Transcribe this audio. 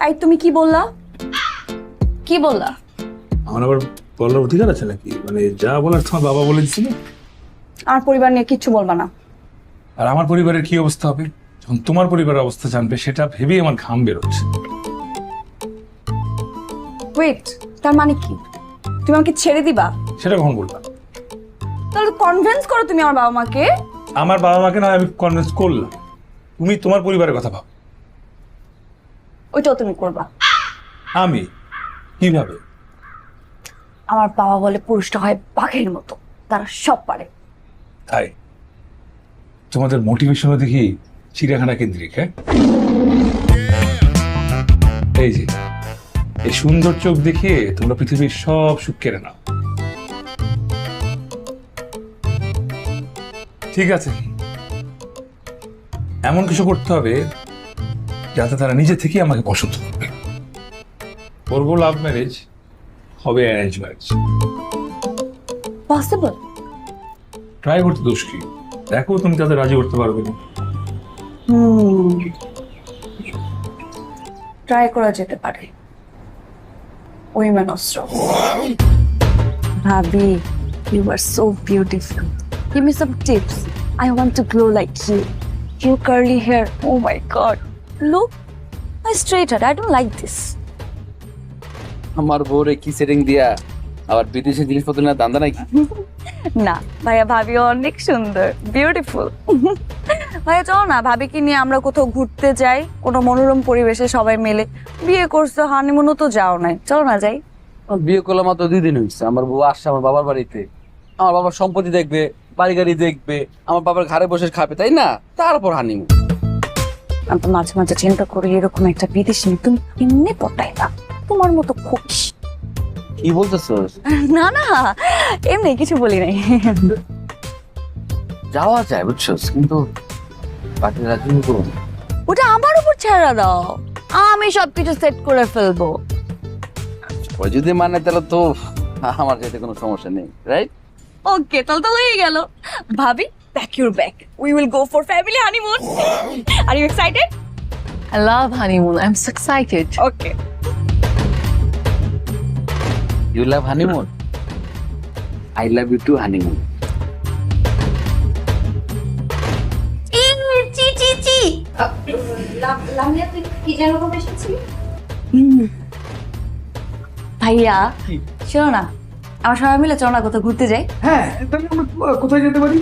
এই তুমি কি বললা? কি বললা? আমার আবার বলার অধিকার আছে নাকি? মানে যা বলার তোমার বাবা বলে দিছিল। আমার পরিবার নিয়ে কিচ্ছু বলবা না। আর আমার পরিবারের কি অবস্থা হবে যখন তোমার পরিবারের অবস্থা জানবে, সেটা ভেবেই আমার ঘাম বেরোচ্ছে। ওয়েট, তার মানে কি তুমি আমাকে ছেড়ে দিবা? সেটা কখন বললাম? তাহলে কনভিন্স করো তুমি আমার বাবা মাকে। আমার বাবা মাকে নয়, আমি কনভিন্স করলাম। তুমি তোমার পরিবারের কথা ভাব। ওইটাও তুমি করবা। আমি কিভাবে? আমার বাবা বলে পুরুষটা হয় বাঘের মতো, তারা সব পারে। তাই তোমাদের মোটিভেশনও দেখি চিড়িয়াখানা কেন্দ্রিক। হ্যাঁ, এই যে এই সুন্দর চোখ দেখে তোমরা পৃথিবীর সব সুখ কেড়ে নাও। ঠিক আছে, এমন কিছু করতে হবে যাতে তারা নিজে থেকে আমাকে পছন্দ করবে। করবো লাভ ম্যারেজ, হবে অ্যারেঞ্জ ম্যারেজ। পসিবল? ট্রাই করতে দোষ কি? দেখো তুমি তাদের রাজি করতে পারবে না। ট্রাই করা যেতে পারে। উইমেন অস্ত্র। ভাবি, you are so beautiful. Give me some tips. I want to glow like you. Your curly hair. Oh my God. Look, my straight hair. I don't like this. আমার বউরে কি সেটিং দিয়া আবার বিদেশি জিনিসপত্র না দান্দা নাকি? না ভাইয়া, ভাবি অনেক সুন্দর, বিউটিফুল। ভাইয়া চলো না, ভাবিকে নিয়ে আমরা কোথাও ঘুরতে যাই, কোনো মনোরম পরিবেশে সবাই মিলে। বিয়ে করছো, হানিমুনও তো যাও নাই, চলো না যাই। আমার বিয়ে করলাম মাত্র 2 দিন হয়েছে। আমার বউ আসছে আমার বাবার বাড়িতে, আমার বাবার সম্পত্তি দেখবে, বাড়ি গাড়ি দেখবে, আমার বাবার ঘরে বসে খাবে, তাই না? তারপর হানিমুন। আমি তো মাঝে মাঝে চিন্তা করি, এরকম একটা বিদেশি মেয়ে তুমি এমনি পটাইলা, তোমার মতো খুশ। কি বলতেছস? না না, এমনি কিছু বলি নাই। যাওয়া যায় বুঝছস, কিন্তু বাকি রাজি করুন। ওটা আমার উপর ছেড়ে দাও, আমি সবকিছু সেট করে ফেলবো। ওই যদি মানে তাহলে তো আমার যেতে কোনো সমস্যা নেই, রাইট? ওকে, তাহলে তো হয়ে গেল। ভাবি, pack your bag, we will go for family honeymoon. Are you excited? I love honeymoon. I'm so excited. Okay. You love honeymoon, I love you too honeymoon. চি চি চি। লামিয়া, তুই কি যেন বলে এসেছিলি? ভাইয়া শোনো না, আমার সবাই মিলে চলো না কোথাও ঘুরতে যাই। হ্যাঁ, তাহলে আমরা কোথায় যেতে পারি?